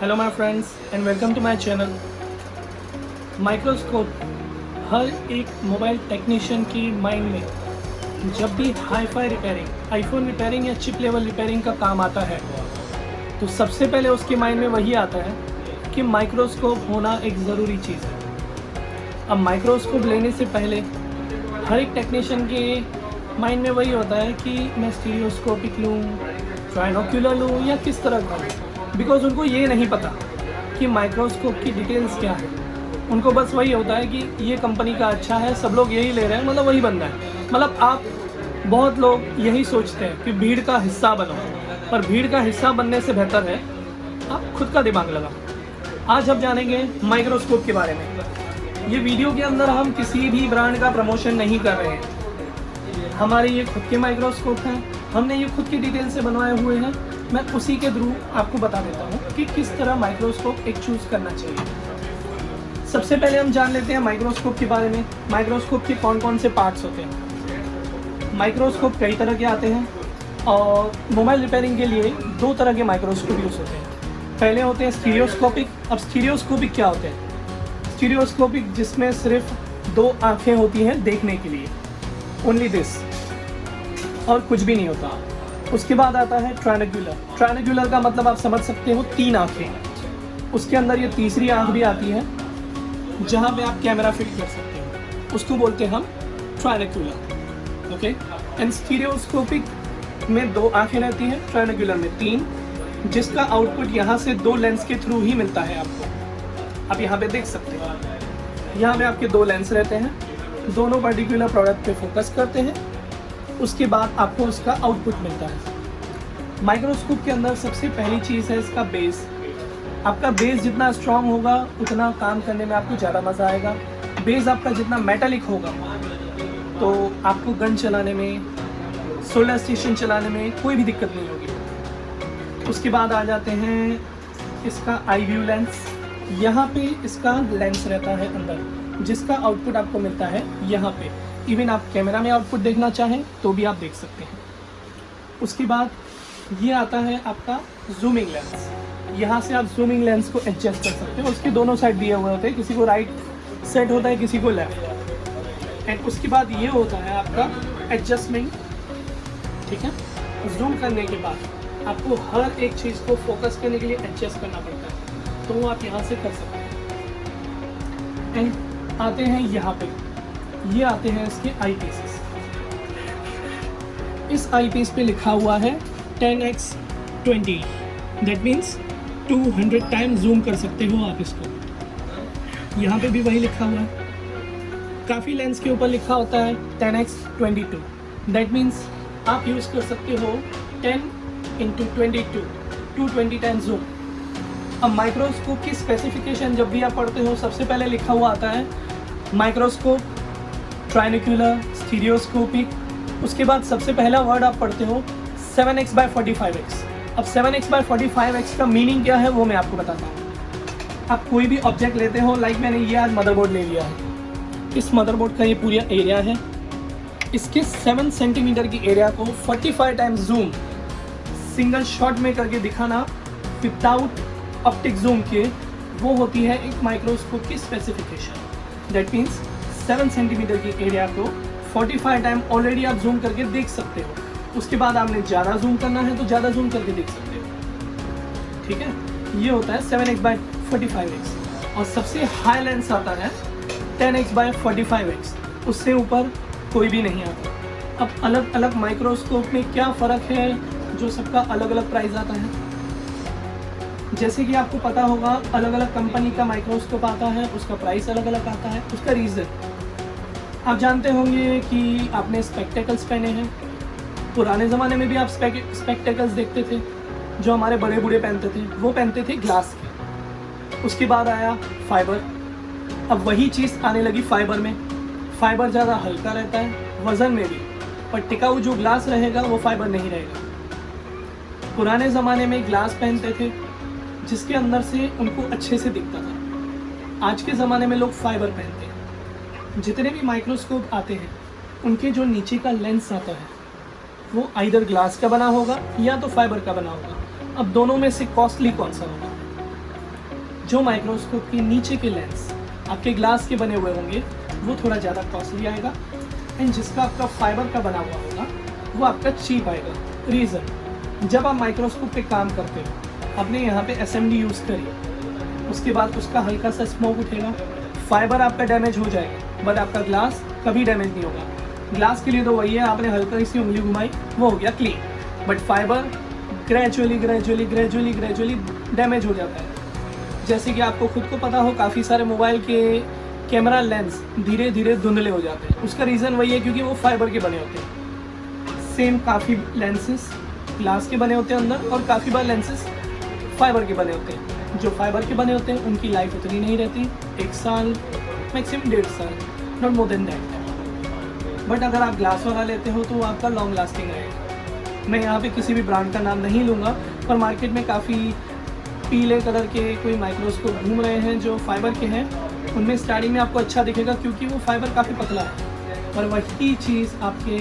Hello my friends and welcome to my channel. Microscope हर एक mobile technician की mind में जब भी hi fi repairing, iPhone repairing या चिप लेवल रिपेयरिंग का काम आता है तो सबसे पहले उसके माइंड में वही आता है कि माइक्रोस्कोप होना एक ज़रूरी चीज़ है। अब माइक्रोस्कोप लेने से पहले हर एक टेक्नीशियन के माइंड में वही होता है कि मैं स्टीरियोस्कोपिक लूँ, ट्राइनोक्यूलर लूँ या किस तरह का लूँ, बिकॉज उनको ये नहीं पता कि माइक्रोस्कोप की डिटेल्स क्या है। उनको बस वही होता है कि ये कंपनी का अच्छा है, सब लोग यही ले रहे हैं, मतलब वही बंदा है। मतलब आप बहुत लोग यही सोचते हैं कि भीड़ का हिस्सा बनो, पर भीड़ का हिस्सा बनने से बेहतर है आप खुद का दिमाग लगाओ। आज हम जानेंगे माइक्रोस्कोप के बारे में। ये वीडियो के अंदर हम किसी भी ब्रांड का प्रमोशन नहीं कर रहे हैं, हमारे ये खुद के माइक्रोस्कोप हैं, हमने ये खुद की डिटेल से बनवाए हुए हैं। मैं उसी के थ्रू आपको बता देता हूँ कि किस तरह माइक्रोस्कोप एक चूज़ करना चाहिए। सबसे पहले हम जान लेते हैं माइक्रोस्कोप के बारे में। माइक्रोस्कोप के कौन कौन से पार्ट्स होते हैं। माइक्रोस्कोप कई तरह के आते हैं और मोबाइल रिपेयरिंग के लिए दो तरह के माइक्रोस्कोप यूज़ होते हैं। पहले होते हैं स्टीरियोस्कोपिक। अब स्टीरियोस्कोपिक क्या होते हैं? स्टीरियोस्कोपिक जिसमें सिर्फ दो आँखें होती हैं देखने के लिए, ओनली दिस, और कुछ भी नहीं होता। उसके बाद आता है ट्रायंगुलर। ट्रायंगुलर का मतलब आप समझ सकते हो, तीन आँखें। उसके अंदर ये तीसरी आँख भी आती है जहाँ पे आप कैमरा फिट कर सकते हो, उसको बोलते हैं हम ट्रायंगुलर। ओके। एंड स्टीरियोस्कोपिक में दो आँखें रहती हैं, ट्रायंगुलर में तीन, जिसका आउटपुट यहाँ से दो लेंस के थ्रू ही मिलता है आपको। आप यहाँ पे देख सकते हो, यहाँ पे आपके दो लेंस रहते हैं, दोनों पर्टिकुलर प्रोडक्ट पे फोकस करते हैं, उसके बाद आपको उसका आउटपुट मिलता है। माइक्रोस्कोप के अंदर सबसे पहली चीज़ है इसका बेस। आपका बेस जितना स्ट्रॉन्ग होगा उतना काम करने में आपको ज़्यादा मज़ा आएगा। बेस आपका जितना मेटालिक होगा तो आपको गन चलाने में, सोलर स्टेशन चलाने में कोई भी दिक्कत नहीं होगी। उसके बाद आ जाते हैं इसका आई व्यू लेंस। यहाँ पे इसका लेंस रहता है अंदर, जिसका आउटपुट आपको मिलता है यहाँ पे। इवन आप कैमरा में आउटपुट देखना चाहें तो भी आप देख सकते हैं। उसके बाद ये आता है आपका जूमिंग लेंस। यहाँ से आप जूमिंग लेंस को एडजस्ट कर सकते हो। उसके दोनों साइड दिए हुए होते हैं, किसी को राइट सेट होता है, किसी को लेफ्ट। एंड उसके बाद ये होता है आपका एडजस्टमेंट। ठीक है, जूम करने के बाद आपको हर एक चीज़ को फोकस करने के लिए एडजस्ट करना पड़ता है, तो वो आप यहाँ से कर सकते हैं। एंड आते हैं यहाँ पे, ये आते हैं इसके आई पीसेस। इस आई पीस पे लिखा हुआ है 10x20, that means 200 time zoom कर सकते हो आप इसको। यहाँ पे भी वही लिखा हुआ है। काफ़ी लेंस के ऊपर लिखा होता है 10x22, दैट मीन्स आप यूज़ कर सकते हो 10x22, 220 टाइम जूम। अब माइक्रोस्कोप की स्पेसिफिकेशन जब भी आप पढ़ते हो, सबसे पहले लिखा हुआ आता है माइक्रोस्कोप, ट्रायंगुलर, स्टीरियोस्कोपिक। उसके बाद सबसे पहला वर्ड आप पढ़ते हो 7x/45x। अब 7x/45x का मीनिंग क्या है वो मैं आपको बताता हूँ। आप कोई भी ऑब्जेक्ट लेते हो, लाइक मैंने ये आज मदरबोर्ड ले लिया है। इस मदरबोर्ड का ये पूरा एरिया है, इसके 7 सेंटीमीटर की एरिया को 45 टाइम्स जूम सिंगल शॉट में करके दिखाना विदाउट ऑप्टिक जूम के, वो होती है एक माइक्रोस्कोप की स्पेसिफिकेशन। दैट मीन्स 7 सेंटीमीटर की एरिया को 45 टाइम ऑलरेडी आप जूम करके देख सकते हो। उसके बाद आपने ज़्यादा जूम करना है तो ज़्यादा जूम करके देख सकते हो। ठीक है, ये होता है 7x/45x। और सबसे हाई लेंस आता है 10x/45x, उससे ऊपर कोई भी नहीं आता। अब अलग अलग माइक्रोस्कोप में क्या फ़र्क है, जो सबका अलग अलग प्राइस आता है। जैसे कि आपको पता होगा, अलग अलग कंपनी का माइक्रोस्कोप आता है, उसका प्राइस अलग अलग आता है। उसका रीज़न आप जानते होंगे कि आपने स्पेक्टेकल्स पहने हैं। पुराने ज़माने में भी आप स्पेक्टेकल्स देखते थे, जो हमारे बड़े बूढ़े पहनते थे, वो पहनते थे ग्लास के। उसके बाद आया फाइबर। अब वही चीज़ आने लगी फाइबर में। फाइबर ज़्यादा हल्का रहता है वज़न में भी, पर टिकाऊ जो ग्लास रहेगा वो फाइबर नहीं रहेगा। पुराने ज़माने में ग्लास पहनते थे जिसके अंदर से उनको अच्छे से दिखता था। आज के ज़माने में लोग फाइबर पहनते हैं। जितने भी माइक्रोस्कोप आते हैं उनके जो नीचे का लेंस आता है वो आइदर ग्लास का बना होगा या तो फाइबर का बना होगा। अब दोनों में से कॉस्टली कौन सा होगा? जो माइक्रोस्कोप के नीचे के लेंस आपके ग्लास के बने हुए होंगे वो थोड़ा ज़्यादा कॉस्टली आएगा, एंड जिसका आपका फाइबर का बना हुआ होगा वो आपका चीप आएगा। रीज़न, जब आप माइक्रोस्कोप पे काम करते हो आपने यहाँ पे SMD यूज़ करी, उसके बाद उसका हल्का सा स्मोक उठेगा, फाइबर आपका डैमेज हो जाएगा, बट आपका ग्लास कभी डैमेज नहीं होगा। ग्लास के लिए तो वही है, आपने हल्का सी उंगली घुमाई वो हो गया clean, but fibre gradually damage हो जाता है। जैसे कि आपको खुद को पता हो, काफ़ी सारे मोबाइल के कैमरा लेंस धीरे धीरे धुंधले हो जाते हैं। उसका रीज़न वही है क्योंकि वो फाइबर के बने होते हैं। सेम काफ़ी लेंसेज ग्लास के बने होते हैं अंदर, और काफ़ी बार लेंसेज फाइबर के बने होते हैं। जो फाइबर के बने होते हैं उनकी लाइफ उतनी नहीं रहती, 1 साल मैक्सिमम 1.5 साल, not more than that. But अगर आप ग्लास वाला लेते हो तो वो आपका लॉन्ग लास्टिंग रहेगा। मैं यहाँ पे किसी भी ब्रांड का नाम नहीं लूँगा, पर मार्केट में काफ़ी पीले कलर के कोई माइक्रोस्कोप घूम रहे हैं जो फाइबर के हैं। उनमें स्टार्टिंग में आपको अच्छा दिखेगा क्योंकि वो फाइबर काफ़ी पतला है, पर वही चीज़ आपके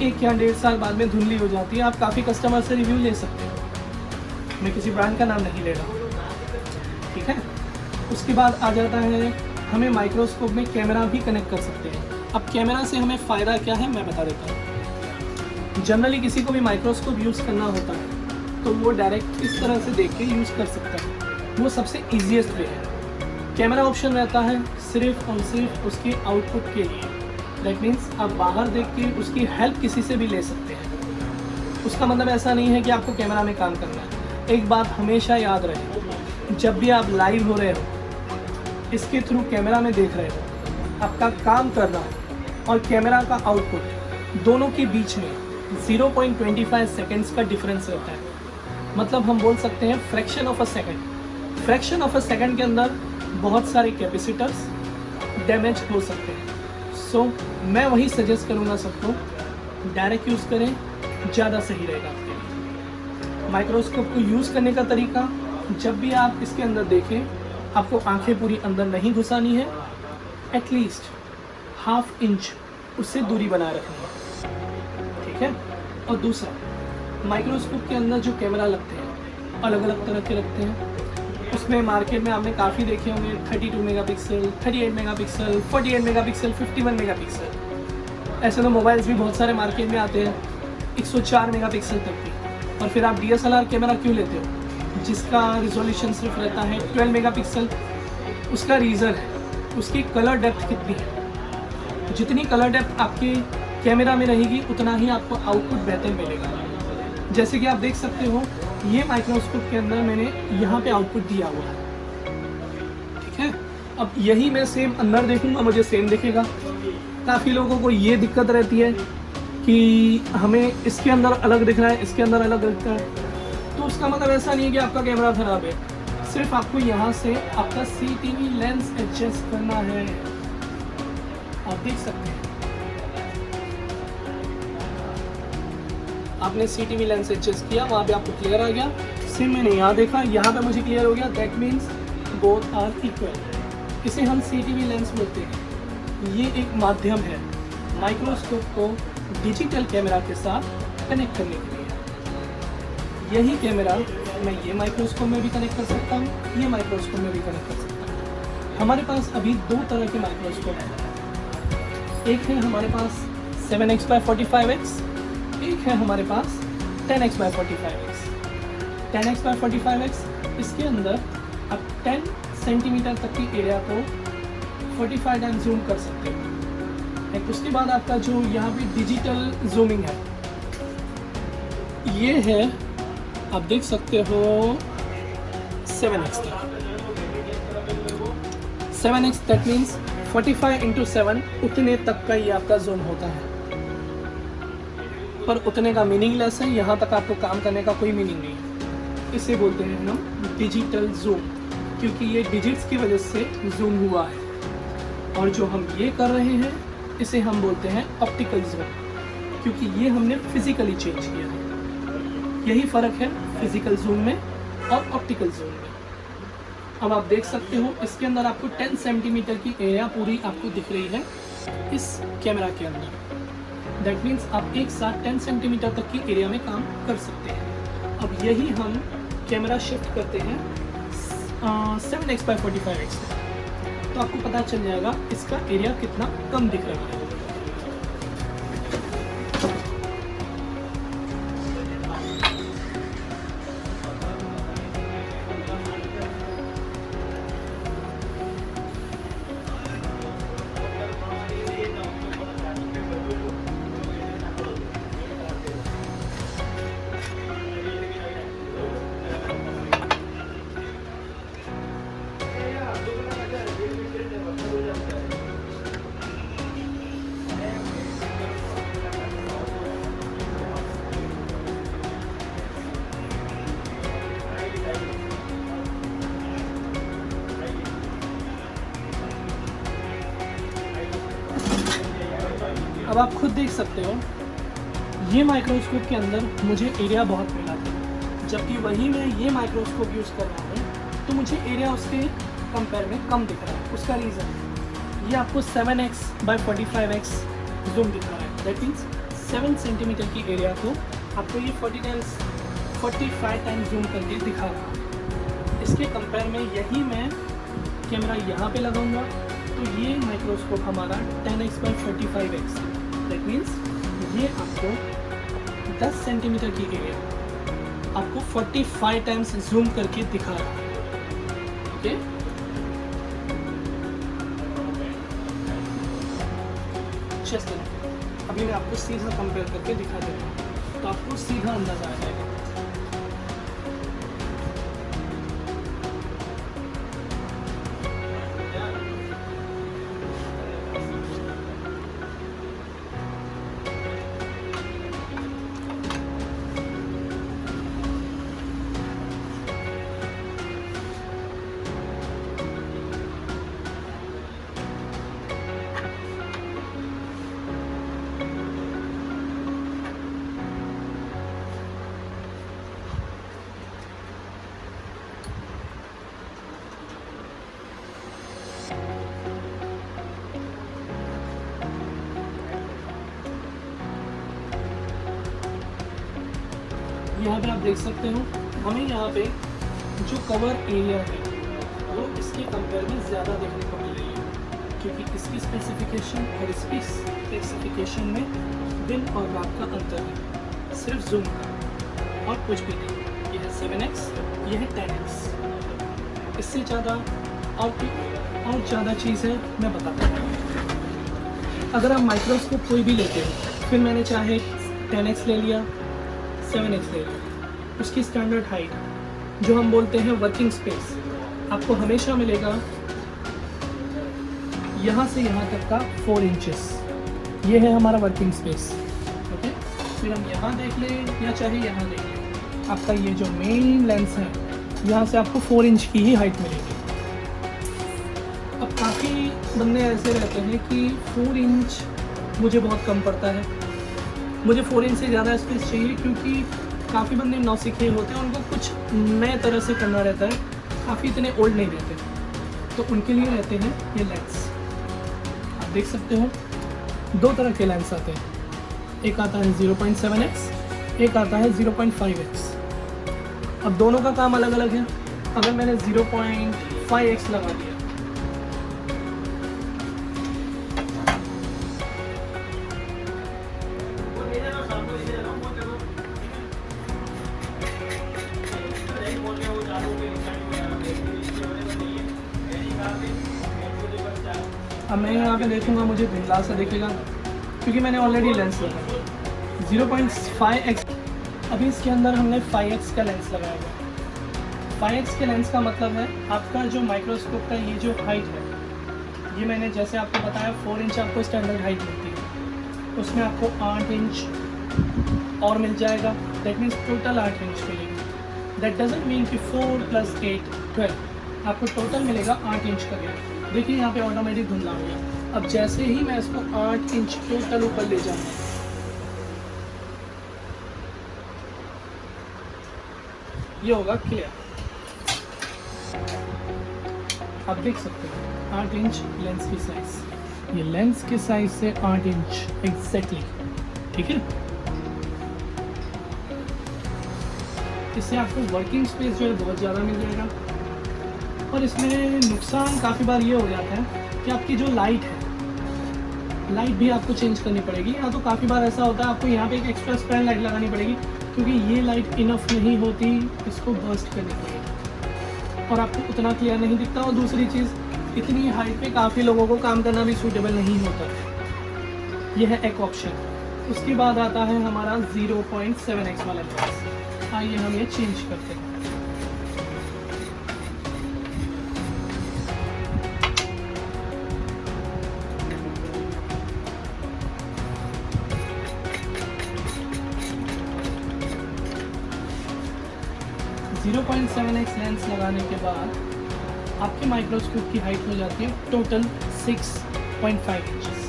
1 या 1.5 साल बाद में धुंधली हो जाती है। आप काफ़ी कस्टमर से रिव्यू ले सकते हो, मैं किसी ब्रांड का नाम नहीं ले रहा हूँ, ठीक है। उसके बाद आ जाता है, हमें माइक्रोस्कोप में कैमरा भी कनेक्ट कर सकते हैं। अब कैमरा से हमें फ़ायदा क्या है मैं बता देता हूँ। जनरली किसी को भी माइक्रोस्कोप यूज़ करना होता है तो वो डायरेक्ट इस तरह से देख के यूज़ कर सकता है, वो सबसे ईजीएस्ट वे है। कैमरा ऑप्शन रहता है सिर्फ और सिर्फ उसके आउटपुट के लिए, दैट मीन्स आप बाहर देख के उसकी हेल्प किसी से भी ले सकते हैं। उसका मतलब ऐसा नहीं है कि आपको कैमरा में काम करना है। एक बात हमेशा याद रहे, जब भी आप लाइव हो रहे हो, इसके थ्रू कैमरा में देख रहे हो, आपका काम करना और कैमरा का आउटपुट दोनों के बीच में 0.25 सेकेंड्स का डिफरेंस रहता है। मतलब हम बोल सकते हैं fraction of a second. Fraction of a second के अंदर बहुत सारे कैपेसिटर्स डैमेज हो सकते हैं। सो मैं वही सजेस्ट करूँगा सबको, डायरेक्ट यूज़ करें, ज़्यादा सही रहेगा आपके लिए। माइक्रोस्कोप को यूज़ करने का तरीका, जब भी आप इसके अंदर देखें, आपको आंखें पूरी अंदर नहीं घुसानी है, एटलीस्ट 1/2 इंच उससे दूरी बनाए रखनी है, ठीक है। और दूसरा, माइक्रोस्कोप के अंदर जो कैमरा लगते हैं अलग अलग तरह के लगते हैं। उसमें मार्केट में आपने काफ़ी देखे होंगे, 32 मेगापिक्सल, 38 मेगापिक्सल, 48 मेगापिक्सल, 51 मेगापिक्सल। ऐसे तो मोबाइल्स भी बहुत सारे मार्केट में आते हैं 104 मेगापिक्सल तक की। और फिर आप DSLR कैमरा क्यों लेते हो जिसका रिजोल्यूशन सिर्फ रहता है 12 मेगापिक्सल? उसका रीज़न है उसकी कलर डेप्थ कितनी है। जितनी कलर डेप्थ आपके कैमरा में रहेगी उतना ही आपको आउटपुट बेहतर मिलेगा। जैसे कि आप देख सकते हो, ये माइक्रोस्कोप के अंदर मैंने यहाँ पे आउटपुट दिया हुआ है, ठीक है। अब यही मैं सेम अंदर देखूँगा, मुझे सेम दिखेगा। काफ़ी लोगों को ये दिक्कत रहती है कि हमें इसके अंदर अलग दिख रहा है, इसके अंदर अलग दिखता है। तो उसका मतलब ऐसा नहीं है कि आपका कैमरा ख़राब है, सिर्फ आपको यहाँ से आपका CCTV लेंस एडजस्ट करना है। आप देख सकते हैं, आपने CCTV लेंस एडजस्ट किया, वहाँ पे आपको क्लियर आ गया। सेम मैंने यहाँ देखा, यहाँ पे मुझे क्लियर हो गया। That means both are equal. इसे हम CCTV लेंस बोलते हैं। ये एक माध्यम है माइक्रोस्कोप को डिजिटल कैमरा के साथ कनेक्ट करने के लिए। यही कैमरा मैं ये माइक्रोस्कोप में भी कनेक्ट कर सकता हूँ, ये माइक्रोस्कोप में भी कनेक्ट कर सकता हूँ। हमारे पास अभी 2 तरह के माइक्रोस्कोप हैं। एक है हमारे पास 7x/45x, एक है हमारे पास 10x/45x। 10x/45x, इसके अंदर आप 10 सेंटीमीटर तक की एरिया को 45 टाइम जूम कर सकते हो। एक उसके बाद आपका जो यहाँ पे डिजिटल जूमिंग है, ये है, आप देख सकते हो 7x तक। 7x दैट मीन्स 45x7, उतने तक का ये आपका जूम होता है। पर उतने का मीनिंगलेस है, यहाँ तक आपको काम करने का कोई मीनिंग नहीं है। इसे बोलते हैं हम डिजिटल जूम, क्योंकि ये डिजिट्स की वजह से जूम हुआ है। और जो हम ये कर रहे हैं इसे हम बोलते हैं ऑप्टिकल जूम, क्योंकि ये हमने फिजिकली चेंज किया है। यही फ़र्क है फिजिकल जूम में और ऑप्टिकल जूम में। अब आप देख सकते हो, इसके अंदर आपको 10 सेंटीमीटर की एरिया पूरी आपको दिख रही है इस कैमरा के अंदर। दैट मीन्स आप एक साथ 10 सेंटीमीटर तक की एरिया में काम कर सकते हैं। अब यही हम कैमरा शिफ्ट करते हैं 7x/45x है, तो आपको पता चल जाएगा इसका एरिया कितना कम दिख रहा है। अब आप खुद देख सकते हो, ये माइक्रोस्कोप के अंदर मुझे एरिया बहुत मिला था, जबकि वही मैं ये माइक्रोस्कोप यूज़ कर रहा हूँ तो मुझे एरिया उसके कंपेयर में कम दिख रहा है। उसका रीज़न ये आपको 7x/45x जूम दिख रहा है। दैट मीन्स 7 सेंटीमीटर की एरिया को आपको ये 45 टाइम्स जूम करके दिखा रहा है। इसके कंपेयर में यही मैं कैमरा यहाँ पे लगाऊंगा तो ये माइक्रोस्कोप हमारा 10x/45x है। दैट मीन्स ये आपको 10 सेंटीमीटर की एरिया आपको 45 टाइम्स जूम करके दिखा रहा है। ओके, जस्ट अभी मैं आपको सीधा कंपेयर करके दिखा देता हूँ तो आपको सीधा अंदाजा आ जाएगा। यहाँ पे आप देख सकते हो, हमें यहाँ पे जो कवर एरिया है वो इसके कंपेयर में ज़्यादा देखने को मिल रही है, क्योंकि इसकी स्पेसिफिकेशन और इसकी स्पेसिफिकेशन में दिन और रात का अंतर है, सिर्फ जूम का और कुछ भी नहीं। ये है 7x, ये है 10x। इससे ज़्यादा और ज़्यादा चीज़ है मैं बताता हूँ। अगर आप माइक्रोस्कोप कोई भी लेते हो, फिर मैंने चाहे 10x ले लिया, 7x ले लिया, उसकी स्टैंडर्ड हाइट जो हम बोलते हैं वर्किंग स्पेस आपको हमेशा मिलेगा यहाँ से यहाँ तक का 4 इंचेस। ये है हमारा वर्किंग स्पेस। ओके, फिर हम यहाँ देख लें या चाहे यहाँ देख लें, आपका ये जो मेन लेंस है यहाँ से आपको 4 इंच की ही हाइट मिलेगी। अब काफ़ी बंदे ऐसे रहते हैं कि 4 इंच मुझे बहुत कम पड़ता है, मुझे 4 इंच से ज़्यादा स्पेस चाहिए, क्योंकि काफ़ी बंदे नौसिखे होते हैं, उनको कुछ नए तरह से करना रहता है, काफ़ी इतने ओल्ड नहीं रहते, तो उनके लिए रहते हैं ये लेंस। आप देख सकते हो 2 तरह के लेंस आते हैं, एक आता है 0.7x, एक आता है 0.5x। अब दोनों का काम अलग अलग है। अगर मैंने 0.5x लगा दिया अब मैं यहाँ पे देखूँगा मुझे धुंधला सा दिखेगा, क्योंकि मैंने ऑलरेडी लेंस लगाया 0.5x। अभी इसके अंदर हमने 5x का लेंस लगाया है। 5x के लेंस का मतलब है आपका जो माइक्रोस्कोप का ये जो हाइट है, ये मैंने जैसे आपको बताया 4 इंच आपको स्टैंडर्ड हाइट मिलती है, उसमें आपको 8 इंच और मिल जाएगा। दैट मीन्स टोटल 8 इंच मिलेगी। दैट डजंट मीन कि 4 + 8 12, आपको टोटल मिलेगा 8 इंच का गैप। देखिए यहाँ पे ऑटोमेटिक धुंधला हो गया। अब जैसे ही मैं इसको 8 इंच टोटल ऊपर ले जाऊँगा, ये होगा क्लियर। आप देख सकते हो 8 इंच लेंस की साइज, ये लेंस के साइज से 8 इंच एग्जैक्टली, ठीक है। इससे आपको वर्किंग स्पेस जो है बहुत ज़्यादा मिल जाएगा। और इसमें नुकसान काफ़ी बार ये हो जाता है कि आपकी जो लाइट है, लाइट भी आपको चेंज करनी पड़ेगी। या तो काफ़ी बार ऐसा होता है आपको यहाँ पे एक एक्स्ट्रा स्पैन लाइट लगानी पड़ेगी, क्योंकि ये लाइट इनफ नहीं होती इसको बर्स्ट करने के लिए, और आपको उतना क्लियर नहीं दिखता। और दूसरी चीज़, इतनी हाइट पे काफ़ी लोगों को काम करना भी सूटेबल नहीं होता। यह है एक ऑप्शन। उसके बाद आता है हमारा 0.7x वाला लेंस। आइए हम ये चेंज करते हैं। जीरो 0.7x लेंस लगाने के बाद आपके माइक्रोस्कोप की हाइट हो जाती है total 6.5 inches.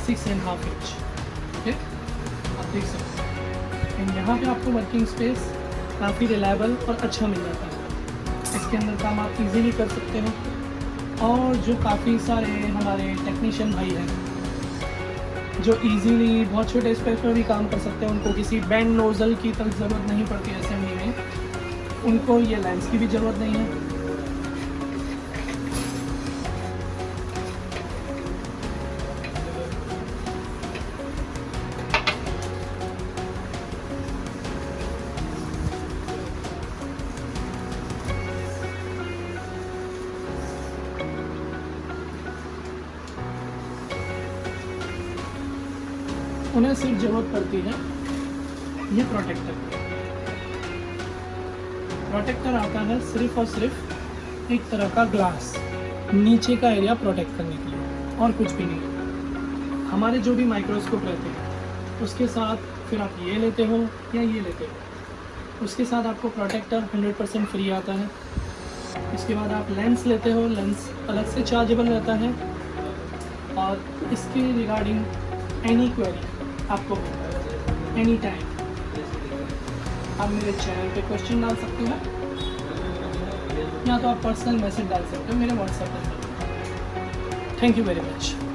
Six and half inch, ठीक, आप देख सकते हैं। एंड यहाँ पे आपको वर्किंग स्पेस काफ़ी रिलायबल और अच्छा मिल जाता है। इसके अंदर काम आप इजीली कर सकते हो। और जो काफ़ी सारे हमारे टेक्नीशियन भाई हैं जो इजीली बहुत छोटे स्पेस पर भी काम कर सकते हैं, उनको किसी बैंड नोज़ल की तक ज़रूरत नहीं पड़ती असेंबली में, उनको ये लेंस की भी ज़रूरत नहीं है। उन्हें सिर्फ ज़रूरत पड़ती है ये प्रोटेक्टर की। प्रोटेक्टर आता है सिर्फ और सिर्फ एक तरह का ग्लास, नीचे का एरिया प्रोटेक्ट करने के लिए, और कुछ भी नहीं। हमारे जो भी माइक्रोस्कोप रहते हैं उसके साथ फिर आप ये लेते हो या ये लेते हो, उसके साथ आपको प्रोटेक्टर 100% फ्री आता है। इसके बाद आप लेंस लेते हो, लेंस अलग से चार्जेबल रहता है। और इसके रिगार्डिंग एनी क्वेरी आपको एनी टाइम आप मेरे चैनल पे क्वेश्चन डाल सकते हो, या तो आप पर्सनल मैसेज डाल सकते हो मेरे व्हाट्सएप पर। Thank you very much.